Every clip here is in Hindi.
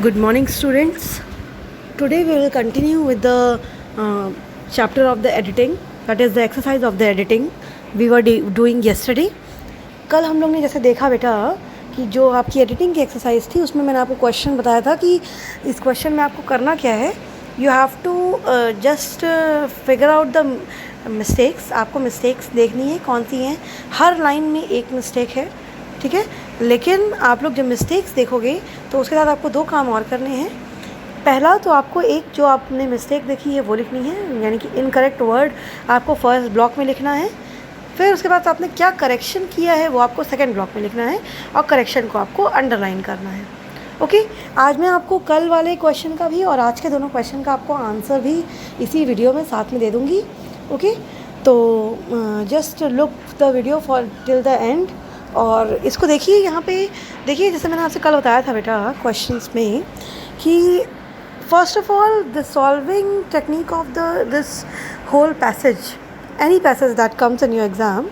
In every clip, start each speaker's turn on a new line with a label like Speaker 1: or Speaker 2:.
Speaker 1: Good morning, students. Today we will continue with the chapter of the editing, that is the exercise of the editing we were doing yesterday. कल हम लोग ने जैसे देखा बेटा कि जो आपकी एडिटिंग की एक्सरसाइज थी उसमें मैंने आपको क्वेश्चन बताया था कि इस क्वेश्चन में आपको करना क्या है. You have to just figure out the mistakes. आपको मिस्टेक्स देखनी है कौन सी हैं. हर लाइन में एक मिस्टेक है, ठीक है. लेकिन आप लोग जब मिस्टेक्स देखोगे तो उसके साथ आपको दो काम और करने हैं. पहला तो आपको एक जो आपने मिस्टेक देखी है वो लिखनी है, यानी कि इनकरेक्ट वर्ड आपको फर्स्ट ब्लॉक में लिखना है. फिर उसके बाद आपने क्या करेक्शन किया है वो आपको सेकंड ब्लॉक में लिखना है और करेक्शन को आपको अंडरलाइन करना है. ओके. आज मैं आपको कल वाले क्वेश्चन का भी और आज के दोनों क्वेश्चन का आपको आंसर भी इसी वीडियो में साथ में दे दूँगी. ओके. तो just look the video for till the end और इसको देखिए. यहाँ पे देखिए, जैसे मैंने आपसे कल बताया था बेटा क्वेश्चंस में कि first of all the solving technique of this whole passage, any passage that comes in your exam,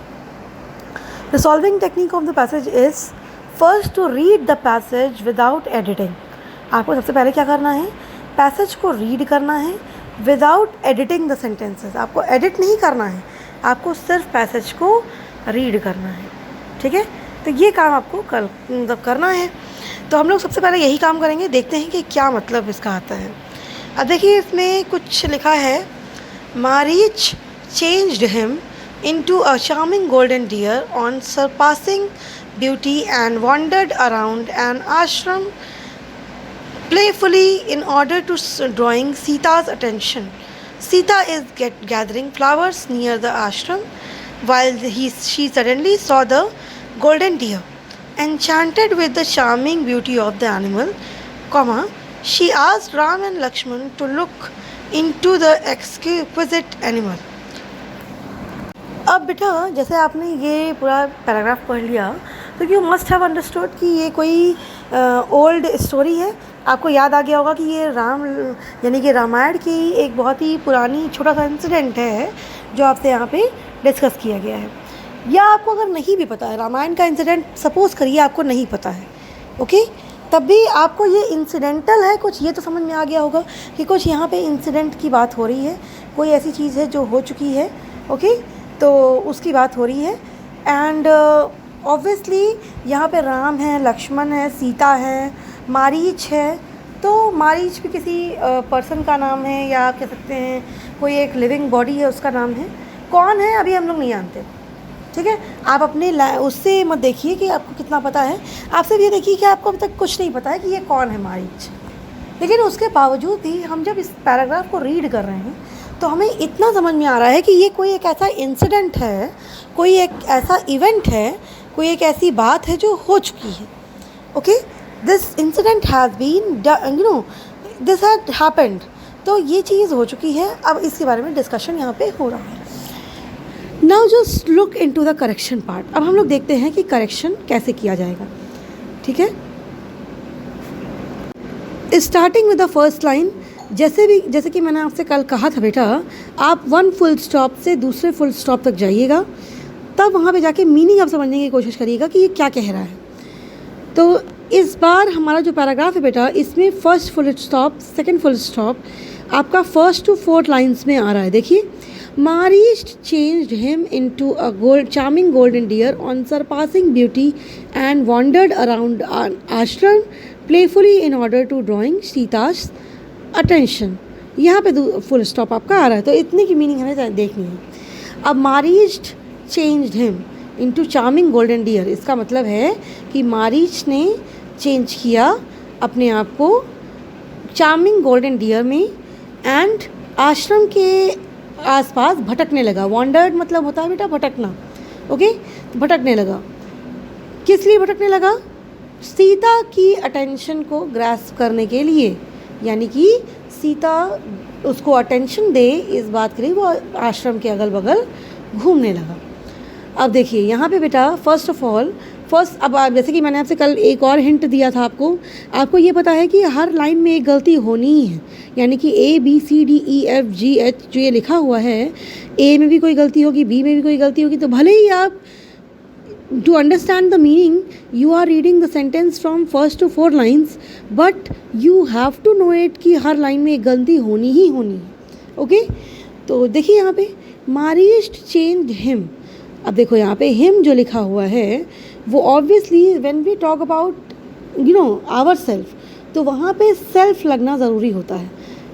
Speaker 1: the solving technique of the passage is first to read the passage without editing. आपको सबसे पहले क्या करना है, पैसेज को रीड करना है विदाउट एडिटिंग द सेंटेंसेस. आपको एडिट नहीं करना है, आपको सिर्फ पैसेज को रीड करना है, ठीक है. तो ये काम आपको मतलब करना है. तो हम लोग सबसे पहले यही काम करेंगे. देखते हैं कि क्या मतलब इसका आता है. अब देखिए इसमें कुछ लिखा है, Marich changed him into a charming golden deer on surpassing beauty and wandered around an ashram playfully in order to drawing Sita's attention. Sita is gathering flowers near the ashram while she suddenly saw the golden deer. Enchanted with the charming beauty of the animal, she asked Ram and Lakshman to look into the exquisite animal. अब बेटा जैसे आपने ये पूरा पैराग्राफ पढ़ लिया तो यू मस्ट हैव अंडरस्टूड कि ये कोई ओल्ड स्टोरी है. आपको याद आ गया होगा कि ये राम यानी कि रामायण की एक बहुत ही पुरानी छोटा सा इंसिडेंट है जो आपसे यहाँ पे डिस्कस किया गया है. या आपको अगर नहीं भी पता है रामायण का इंसिडेंट, सपोज़ करिए आपको नहीं पता है, ओके, तब भी आपको ये इंसिडेंटल है कुछ, ये तो समझ में आ गया होगा कि कुछ यहाँ पे इंसिडेंट की बात हो रही है, कोई ऐसी चीज़ है जो हो चुकी है, ओके, तो उसकी बात हो रही है. एंड ऑब्वियसली यहाँ पे राम है, लक्ष्मण है, सीता है, मारीच है. तो मारीच भी किसी पर्सन का नाम है या आप कह सकते हैं कोई एक लिविंग बॉडी है उसका नाम है. कौन है अभी हम लोग नहीं जानते, ठीक है. आप अपने उससे मत देखिए कि आपको कितना पता है, आप सिर्फ ये देखिए कि आपको अभी तक कुछ नहीं पता है कि ये कौन है मारीच. लेकिन उसके बावजूद भी हम जब इस पैराग्राफ को रीड कर रहे हैं तो हमें इतना समझ में आ रहा है कि ये कोई एक ऐसा इंसिडेंट है, कोई एक ऐसा इवेंट है, कोई एक ऐसी बात है जो हो चुकी है. Okay. This incident has been this had happened. तो ये चीज़ हो चुकी है. अब इसके बारे में डिस्कशन यहाँ पे हो रहा है. Now just look into the correction part. अब हम लोग देखते हैं कि करेक्शन कैसे किया जाएगा, ठीक है. Starting with the first line, जैसे कि मैंने आपसे कल कहा था बेटा, आप वन फुल स्टॉप से दूसरे फुल स्टॉप तक जाइएगा, तब वहाँ पे जाके मीनिंग आप समझने की कोशिश करिएगा कि ये क्या कह रहा है. तो इस बार हमारा जो पैराग्राफ है बेटा, इसमें first full stop, second full stop आपका फर्स्ट टू फोर्थ लाइन्स में आ रहा है. देखिए, Maricha changed him into a charming golden deer on surpassing beauty and wandered around ashram playfully in order to drawing Sita's attention. यहाँ पे फुल स्टॉप आपका आ रहा है. तो इतनी की मीनिंग हमें देखनी है. अब Marich changed him into charming golden deer, इसका मतलब है कि मारीच ने चेंज किया अपने आप को चार्मिंग गोल्डन डियर में एंड आश्रम के आसपास भटकने लगा. वॉन्डर्ड मतलब होता है बेटा भटकना, ओके. भटकने लगा. किस लिए भटकने लगा? सीता की अटेंशन को ग्रास्प करने के लिए, यानी कि सीता उसको अटेंशन दे इस बात के लिए वो आश्रम के अगल बगल घूमने लगा. अब देखिए यहाँ पे बेटा फर्स्ट ऑफ ऑल अब जैसे कि मैंने आपसे कल एक और हिंट दिया था आपको ये पता है कि हर लाइन में एक गलती होनी ही है. यानी कि ABCDEFGH जो ये लिखा हुआ है, ए में भी कोई गलती होगी, बी में भी कोई गलती होगी. तो भले ही आप to understand the meaning, you are reading the sentence from first to 4 lines, but you have to know it कि हर लाइन में एक गलती होनी ही होनी है. ओके, तो देखिए यहाँ पे मारिस्ट चेंज हिम. अब देखो यहाँ पे हिम जो लिखा हुआ है वो obviously when we talk about you know our self, तो वहाँ पे सेल्फ लगना ज़रूरी होता है.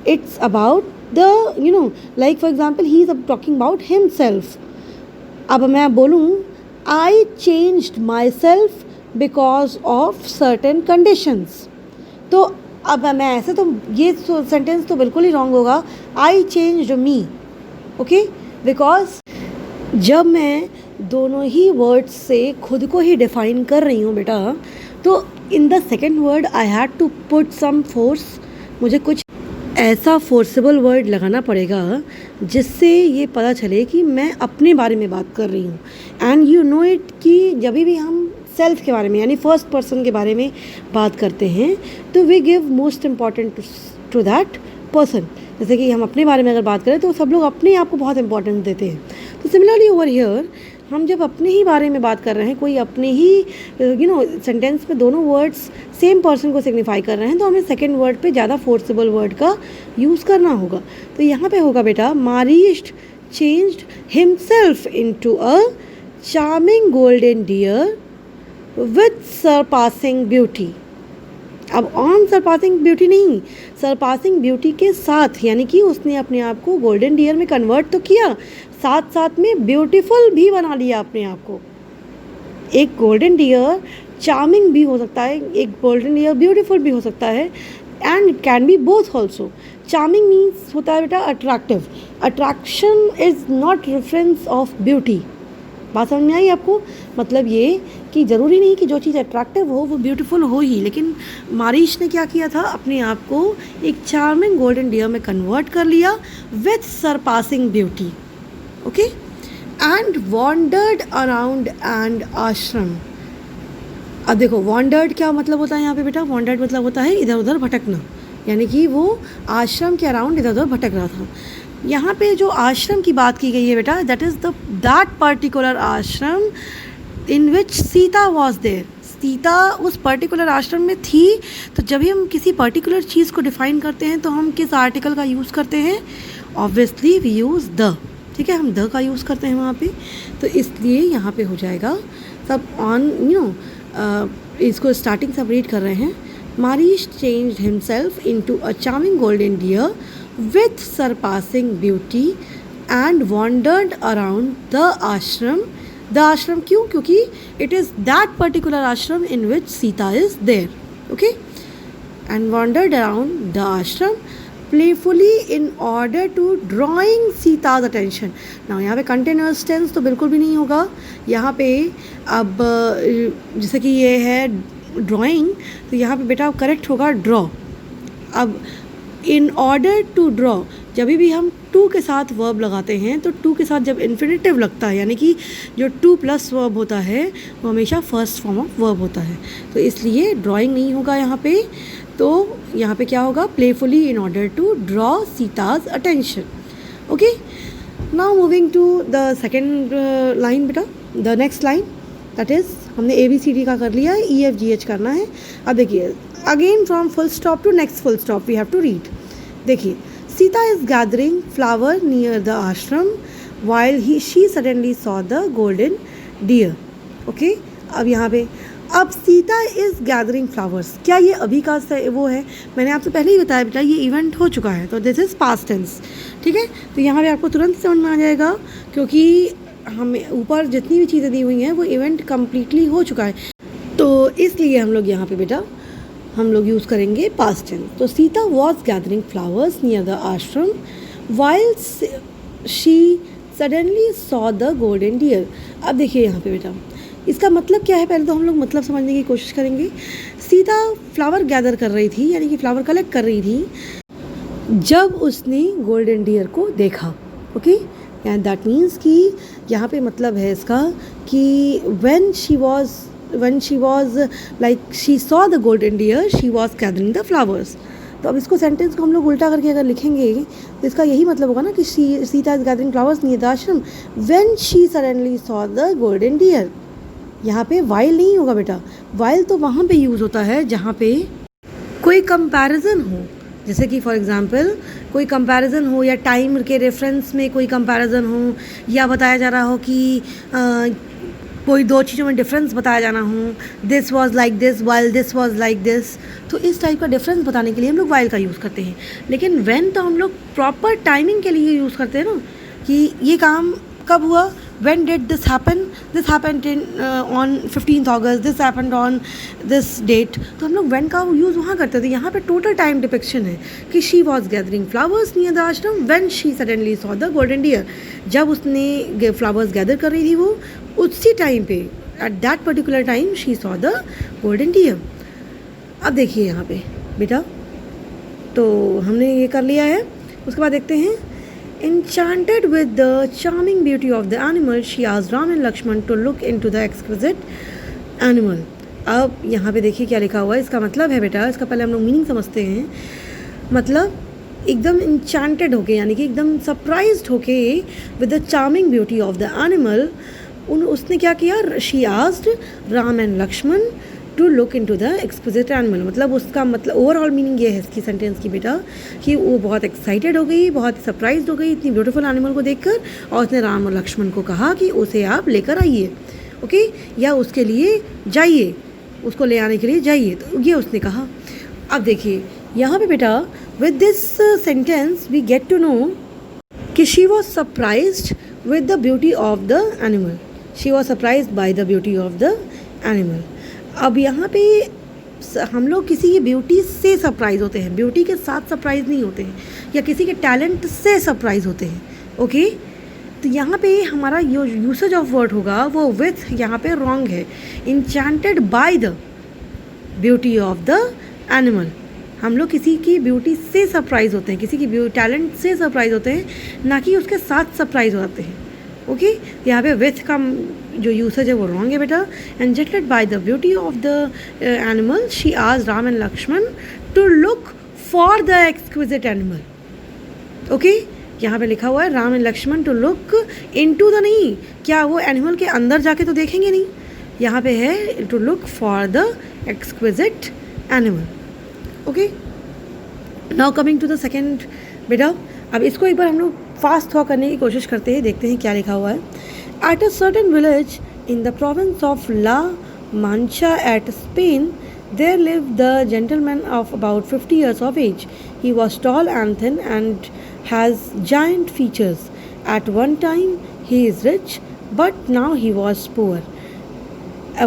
Speaker 1: It's about the you know like for example he is talking about him self. अब मैं बोलूँ I changed my self because of certain conditions, तो अब मैं ऐसे तो ये सेंटेंस तो बिल्कुल ही रॉन्ग होगा. आई चेंज्ड मी. ओके, बिकॉज जब मैं दोनों ही वर्ड्स से खुद को ही डिफाइन कर रही हूँ बेटा, तो in the second word I had to put some force. मुझे कुछ ऐसा फोर्सेबल वर्ड लगाना पड़ेगा जिससे ये पता चले कि मैं अपने बारे में बात कर रही हूँ. एंड यू नो इट कि जब भी हम सेल्फ के बारे में यानी फर्स्ट पर्सन के बारे में बात करते हैं तो we give most important to that person. जैसे कि हम अपने बारे में अगर बात करें तो सब लोग अपने आप को बहुत इंपॉर्टेंस देते हैं. तो सिमिलरली ओवर हियर हम जब अपने ही बारे में बात कर रहे हैं, कोई अपने ही यू नो सेंटेंस में दोनों वर्ड्स सेम पर्सन को सिग्निफाई कर रहे हैं, तो हमें सेकेंड वर्ड पे ज़्यादा फोर्सेबल वर्ड का यूज़ करना होगा. तो यहाँ पे होगा बेटा Maricha changed himself into a charming golden deer with surpassing beauty. अब ऑन सरपासिंग ब्यूटी नहीं, सरपासिंग ब्यूटी के साथ, यानी कि उसने अपने आप को गोल्डन डियर में कन्वर्ट तो किया, साथ साथ में ब्यूटीफुल भी बना लिया अपने आप को. एक गोल्डन डियर चार्मिंग भी हो सकता है, एक गोल्डन डियर ब्यूटीफुल भी हो सकता है, and it can be both also. Charming means होता है बेटा attractive. Attraction is not reference of beauty. बात समझ में आई आपको? मतलब ये कि ज़रूरी नहीं कि जो चीज़ अट्रैक्टिव हो वो ब्यूटीफुल हो ही, लेकिन मारिश ने क्या किया था, अपने आप को एक चार्मिंग गोल्डन डियर में कन्वर्ट कर लिया with surpassing beauty. Okay, and wandered around and आश्रम. अब देखो वॉन्डर्ड क्या मतलब होता है यहाँ पे बेटा? वॉन्डर्ड मतलब होता है इधर उधर भटकना, यानी कि वो आश्रम के अराउंड इधर उधर भटक रहा था. यहाँ पे जो आश्रम की बात की गई है बेटा, दैट इज़ दैट पर्टिकुलर आश्रम इन विच सीता वॉज देयर. सीता उस पर्टिकुलर आश्रम में थी. तो जब भी हम किसी पर्टिकुलर चीज़ को डिफाइन करते हैं तो हम किस आर्टिकल का यूज़ करते हैं? Obviously we use the. ठीक है, हम द का यूज़ करते हैं वहाँ पे. तो इसलिए यहाँ पे हो जाएगा सब ऑन यू नो. इसको स्टार्टिंग सब रीड कर रहे हैं. Maricha changed himself into a charming golden deer with surpassing beauty and wandered around the ashram. The ashram क्यों? क्योंकि it is that particular ashram in which Sita is there. Okay, and wandered around the ashram playfully in order to drawing Sita's attention. Now यहाँ पे continuous tense तो बिल्कुल भी नहीं होगा यहाँ पे. अब जैसे कि ये है drawing, तो यहाँ पे बेटा करेक्ट होगा draw. अब इन ऑर्डर टू ड्रॉ, जब भी हम टू के साथ वर्ब लगाते हैं तो टू के साथ जब इन्फिनेटिव लगता है, यानी कि जो टू प्लस वर्ब होता है वो हमेशा फर्स्ट फॉर्म ऑफ वर्ब होता है. तो इसलिए ड्राइंग नहीं होगा यहाँ पे. तो यहाँ पे क्या होगा? Playfully in order to draw Sita's attention. Okay, now moving to the second line बेटा, the next line that is हमने ABCD का कर लिया है, EFGH करना है. अब देखिए again from full stop to next full stop we have to read. देखिए Sita is gathering flower near the ashram while she suddenly saw the golden deer. Okay, अब यहाँ पे अब सीता इज़ गैदरिंग फ्लावर्स, क्या ये अभी का वो है? मैंने आपसे पहले ही बताया बेटा ये इवेंट हो चुका है, तो दिस इज़ पास्ट टेंस. ठीक है, तो यहाँ पे आपको तुरंत समझ में आ जाएगा क्योंकि हमें ऊपर जितनी भी चीज़ें दी हुई हैं वो इवेंट कम्प्लीटली हो चुका है. तो इसलिए हम लोग यहाँ पे बेटा हम लोग यूज़ करेंगे पास्ट टेंस. तो Sita was gathering flowers near the ashram while she suddenly saw the golden deer. अब देखिए यहाँ पे बेटा इसका मतलब क्या है, पहले तो हम लोग मतलब समझने की कोशिश करेंगे. सीता फ्लावर गैदर कर रही थी, यानी कि फ्लावर कलेक्ट कर रही थी जब उसने गोल्डन डियर को देखा. ओके, एंड दैट मीन्स कि यहाँ पे मतलब है इसका कि when she was like she saw the golden deer she was gathering the flowers. तो अब इसको सेंटेंस को हम लोग उल्टा करके अगर लिखेंगे तो इसका यही मतलब होगा ना कि Sita is gathering flowers near the ashram when she suddenly saw the golden deer. यहाँ पे वाइल नहीं होगा बेटा। वाइल तो वहाँ पे यूज़ होता है जहाँ पे कोई कंपैरिजन हो, जैसे कि फॉर एग्जांपल कोई कंपैरिजन हो या टाइम के रेफरेंस में कोई कंपैरिजन हो, या बताया जा रहा हो कि कोई दो चीज़ों में डिफरेंस बताया जाना हो, this was like this while this was like this, तो इस टाइप का डिफरेंस बताने के लिए हम लोग वाइल का यूज़ करते हैं। लेकिन व्हेन तो हम लोग प्रॉपर टाइमिंग के लिए यूज़ करते हैं ना, कि ये काम कब हुआ, when did this happen, this happened in on 15th August, this happened on this date, तो हम लोग when का यूज़ वहाँ करते थे। यहाँ पे टोटल टाइम डिपिक्शन है कि she was gathering flowers near the ashram when she suddenly saw the golden deer, जब उसने फ्लावर्स गैदर कर रही थी वो उसी टाइम पे, at that particular time she saw the golden deer। अब देखिए यहाँ पे बेटा, तो हमने ये कर लिया है। उसके बाद देखते हैं, enchanted with the charming beauty of the animal, she asked Ram and Lakshman to look into the exquisite animal। अब यहाँ पे देखिए क्या लिखा हुआ है, इसका मतलब है बेटा, इसका पहले हम लोग मीनिंग समझते हैं। मतलब एकदम enchanted होके, यानी कि एकदम सरप्राइज्ड होके with the charming beauty of the animal, उसने क्या किया, she asked Ram and Lakshman to look into the exquisite animal. मतलब उसका मतलब ओवरऑल मीनिंग ये है इसकी सेंटेंस की बेटा, कि वो बहुत एक्साइटेड हो गई, बहुत सरप्राइज हो गई इतनी ब्यूटीफुल एनिमल को देखकर, और उसने राम और लक्ष्मण को कहा कि उसे आप लेकर आइए, ओके, या उसके लिए जाइए, उसको ले आने के लिए जाइए, तो ये उसने कहा। अब देखिए यहाँ पे बेटा, with this sentence we get to know कि she was surprised with the beauty of the animal, she was surprised by the beauty of the animal. अब यहाँ पे हम लोग किसी की ब्यूटी से सरप्राइज होते हैं, ब्यूटी के साथ सरप्राइज नहीं होते हैं, या किसी के टैलेंट से सरप्राइज होते हैं, ओके। तो यहाँ पे हमारा यूसेज ऑफ वर्ड होगा वो विथ, यहाँ पे रॉन्ग है। Enchanted bye the beauty of the animal, हम लोग किसी की ब्यूटी से सरप्राइज होते हैं, किसी की टैलेंट से सरप्राइज होते हैं, ना कि उसके साथ सरप्राइज होते हैं, ओके। यहाँ पे विथ का जो यूसेज है वो रॉन्ग है बेटा। Enchanted by the beauty of the animal, she asked Ram and Lakshman to look for the exquisite animal, okay. यहाँ पे लिखा हुआ है Ram and Lakshman to look into the, नहीं, क्या वो एनिमल के अंदर जाके तो देखेंगे नहीं, यहाँ पे है to look for the exquisite animal, okay. Now coming to the second बेटा, अब इसको एक बार हम लोग फास्ट थॉक करने की कोशिश करते हैं, देखते हैं क्या लिखा हुआ है। At a certain village in the province of La Mancha at Spain, there lived the gentleman of about 50 years of age. He was tall and thin and has giant features. At one time he is rich, but now he was poor.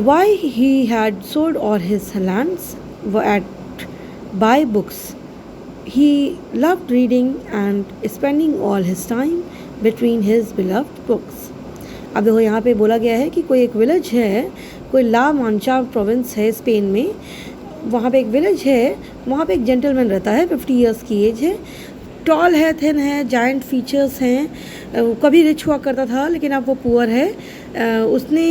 Speaker 1: Why he had sold all his lands at buy books. He loved reading and spending all his time between his beloved books. अब देखो यहाँ पे बोला गया है कि कोई एक विलेज है, कोई ला मांचा प्रोविंस है स्पेन में, वहाँ पे एक विलेज है, वहाँ पे एक जेंटलमैन रहता है, 50 इयर्स की एज है, टॉल है, थिन है, जायंट फीचर्स हैं, कभी रिच हुआ करता था लेकिन अब वो पुअर है। उसने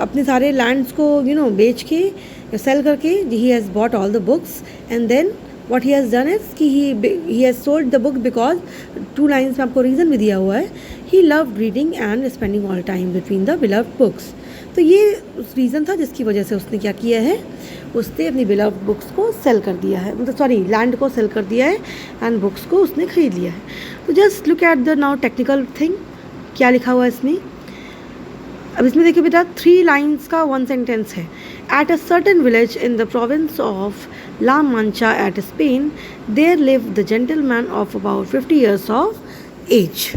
Speaker 1: अपने सारे लैंड्स को बेच के, सेल करके, ही has bought all the books and then what he has done is कि he has sold the book because 2 lines में आपको रीज़न भी दिया हुआ है, he loved reading and spending all time between the beloved books। तो ये उस रीज़न था जिसकी वजह से उसने क्या किया है, उसने अपनी beloved बुक्स को सेल कर दिया है, मतलब सॉरी लैंड को सेल कर दिया है एंड बुक्स को उसने ख़रीद लिया है। तो just look at the now technical thing, क्या लिखा हुआ है इसमें। अब इसमें देखिए बेटा 3 लाइन्स का 1 सेंटेंस है। At a certain village in the province of La Mancha at Spain, there live the gentleman of about 50 years of age.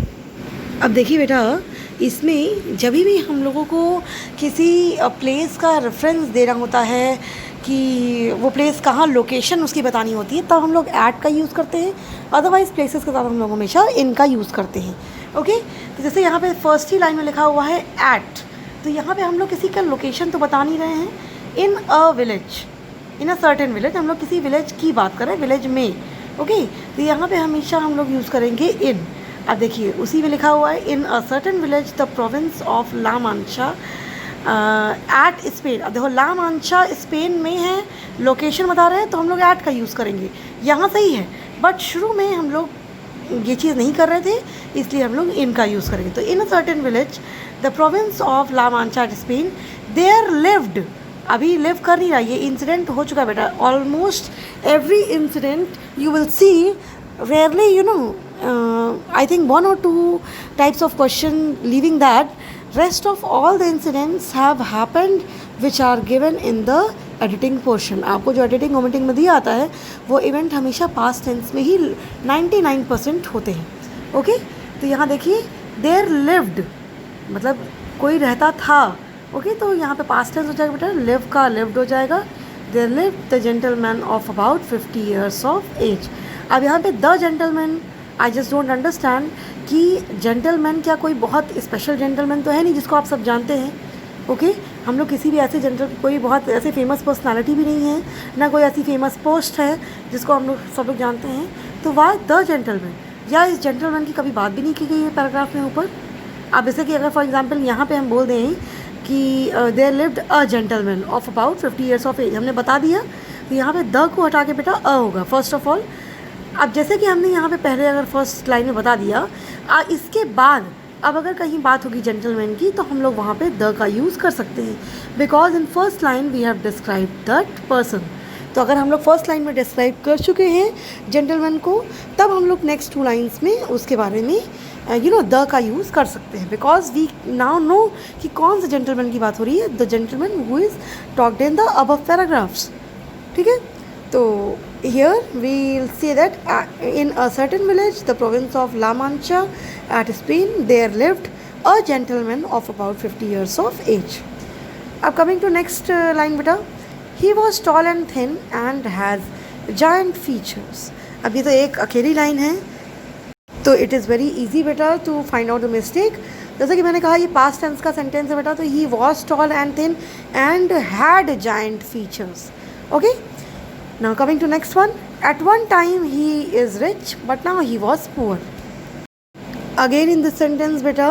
Speaker 1: अब देखिए बेटा, इसमें जब भी हम लोगों को किसी प्लेस का रेफरेंस देना होता है कि वो प्लेस कहाँ, लोकेशन उसकी बतानी होती है, तब हम लोग एट का यूज़ करते हैं, अदरवाइज़ प्लेसेस के साथ हम लोग हमेशा इन का यूज़ करते हैं, ओके। तो जैसे यहाँ पे फर्स्ट ही लाइन में लिखा हुआ है एट, तो यहाँ पे हम लोग किसी का लोकेशन तो बता नहीं रहे हैं। In a village, in a certain village, हम लोग किसी विलेज की बात करें, विलेज में, ओके। तो यहाँ पे हमेशा हम लोग यूज़ करेंगे इन। अब देखिए उसी में लिखा हुआ है in a certain village the province of La Mancha at Spain. अब देखो ला मांचा स्पेन में है, लोकेशन बता रहे हैं तो हम लोग एट का यूज़ करेंगे, यहाँ सही है, बट शुरू में हम लोग ये चीज़ नहीं कर रहे थे इसलिए हम लोग इन का यूज़ करेंगे। तो in a certain village the province of La Mancha at Spain, there lived, अभी लिव कर नहीं रहा, ये इंसिडेंट हो चुका है बेटा. Almost every incident you will see, rarely I think 1 or 2 types of question, leaving that rest of all the incidents have happened which are given in the editing portion. आपको जो editing omitting में दिया आता है वो इवेंट हमेशा past tense में ही 99% होते हैं. ओके तो यहाँ देखिए देयर लिव्ड मतलब कोई रहता था. ओके तो यहाँ पे past tense हो जाएगा बेटा, लिव का लिव्ड हो जाएगा. There lived the gentleman of about 50 years of age. अब यहाँ पे the gentleman, I just don't understand कि जेंटलमैन क्या कोई बहुत स्पेशल जेंटलमैन तो है नहीं जिसको आप सब जानते हैं. ओके हम लोग किसी भी ऐसे कोई बहुत ऐसे फेमस पर्सनालिटी भी नहीं है, ना कोई ऐसी फेमस पोस्ट है जिसको हम लोग सब लोग जानते हैं. तो वाई द जेंटलमैन, या इस जेंटलमैन की कभी बात भी नहीं की गई है पैराग्राफ में ऊपर. अब जैसे कि अगर फॉर एग्जाम्पल यहाँ पे हम बोल दें कि there lived a gentleman of about 50 years of age, हमने बता दिया. तो यहाँ पे द को हटा के बेटा अ होगा फर्स्ट ऑफ ऑल. अब जैसे कि हमने यहाँ पे पहले अगर फर्स्ट लाइन में बता दिया, इसके बाद अब अगर कहीं बात होगी जेंटलमैन की तो हम लोग वहाँ पे द का यूज़ कर सकते हैं, because in first line we have describe that person. तो अगर हम लोग फर्स्ट लाइन में डिस्क्राइब कर चुके हैं जेंटलमैन को, तब हम लोग नेक्स्ट 2 लाइन्स में उसके बारे में द का यूज़ कर सकते हैं, बिकॉज वी नाउ नो कि कौन से जेंटलमैन की बात हो रही है. The gentleman who is talked in the above paragraphs. ठीक है तो here we'll see that in a certain village, the province of La Mancha at Spain, there lived a gentleman of about 50 years of age. Now coming to next line beta, he was tall and thin and has giant features. अब ये तो एक अकेली लाइन है, तो it is very easy बेटा to find out the mistake. जैसे कि मैंने कहा ये past tense का sentence है बेटा, तो he was tall and thin and had giant features. Okay. Now coming to next one, at one time he is rich but now he was poor. Again in this sentence बेटा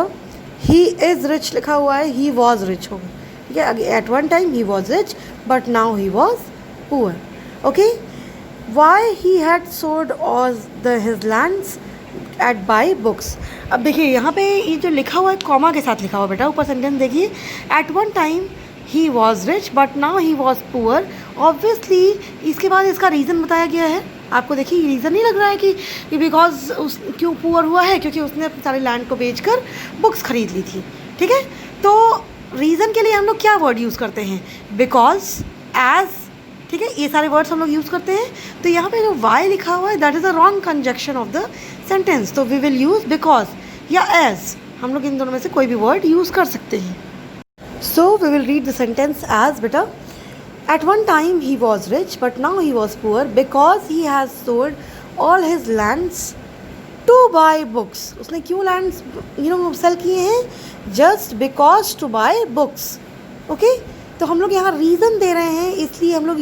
Speaker 1: he is rich लिखा हुआ है, he was rich होगा. ठीक है, at one time he was rich but now he was poor. Okay, why he had sold all his lands at buy books. अब देखिए यहाँ पे ये जो लिखा हुआ है कॉमा के साथ लिखा हुआ बेटा, ऊपर सेंटेंस देखिए, at one time he was rich but now he was poor. Obviously इसके बाद इसका रीज़न बताया गया है. आपको देखिए रीज़न नहीं लग रहा है कि बिकॉज उस क्यों पुअर हुआ है, क्योंकि उसने अपने सारे लैंड को बेचकर बुक्स खरीद ली थी. ठीक है, तो रीज़न के लिए हम लोग क्या वर्ड यूज़ करते हैं, बिकॉज, एज. ठीक है, ये सारे वर्ड्स हम लोग यूज़ करते हैं. तो यहाँ पे जो वाई लिखा हुआ है that is a wrong conjunction of the sentence. तो वी विल यूज़ बिकॉज या एज, हम लोग इन दोनों में से कोई भी वर्ड यूज़ कर सकते हैं. So we will read the sentence as beta. At one time he was rich but now he was poor because he has sold all his lands to buy books. उसने क्यों lands sell किए हैं? Just because to buy books. Okay? तो हम लोग यहाँ reason दे रहे हैं, इसलिए हम लोग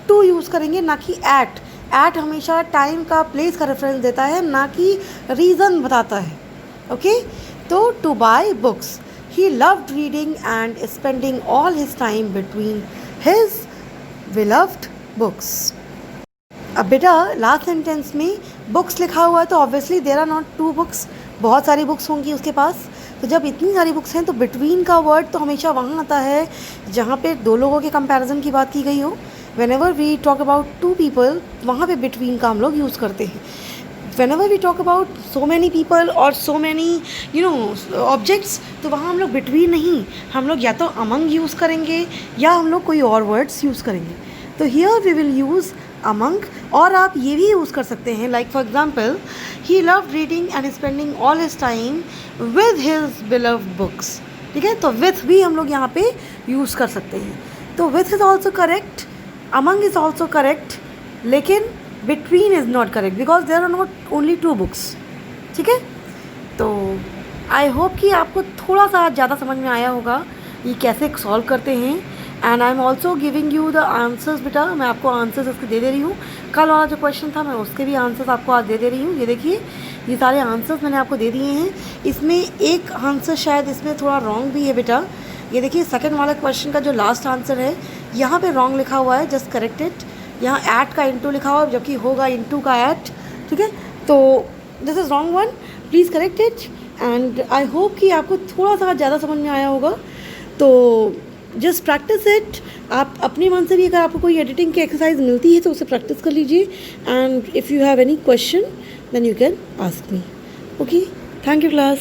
Speaker 1: to यूज़ करेंगे, ना कि at. At हमेशा time का place का reference देता है, ना कि reason बताता है. Okay? तो to buy books. He loved reading and spending all his time between his beloved books. अब बेटा लास्ट सेंटेंस में बुक्स लिखा हुआ है, तो obviously there are not 2 books, बहुत सारी बुक्स होंगी उसके पास. तो जब इतनी सारी बुक्स हैं तो बिटवीन का वर्ड तो हमेशा वहाँ आता है जहाँ पे 2 लोगों के कंपैरिजन की बात की गई हो. Whenever we talk about 2 people, वहाँ पे बिटवीन का हम लोग यूज़ करते हैं. whenever we talk about so many people or so many objects, तो वहाँ हम लोग between नहीं, हम लोग या तो among यूज़ करेंगे या हम लोग कोई और words यूज़ करेंगे. तो here we will use among, और आप ये भी यूज़ कर सकते हैं like for example he loved reading and spending all his time with his beloved books. ठीक है, तो with भी हम लोग यहाँ पे यूज़ कर सकते हैं. तो with is also correct, among is also correct, लेकिन between is not correct because there are not only 2 books. ठीक है, तो आई होप कि आपको थोड़ा सा ज़्यादा समझ में आया होगा ये कैसे सॉल्व करते हैं. And I am also giving you the answers. बेटा मैं आपको आंसर्स इसके दे रही हूँ. कल वाला जो क्वेश्चन था मैं उसके भी आंसर्स आपको आज दे रही हूँ. ये देखिए, ये सारे आंसर्स मैंने आपको दे दिए हैं. इसमें एक आंसर शायद इसमें थोड़ा रॉन्ग भी है बेटा. ये देखिए सेकंड वाला क्वेश्चन का जो लास्ट आंसर है यहाँ पे रॉन्ग लिखा हुआ है, जस्ट करेक्ट इट. यहाँ एट का इंटू लिखा हुआ है जबकि होगा इंटू का एट. ठीक है, तो this is wrong one, please correct it. And I hope कि आपको थोड़ा सा ज़्यादा समझ में आया होगा. तो जस्ट प्रैक्टिस इट. आप अपने मन से भी अगर आपको कोई एडिटिंग की एक्सरसाइज मिलती है तो उसे प्रैक्टिस कर लीजिए. And if you have any question then you can ask me. Okay, thank you class.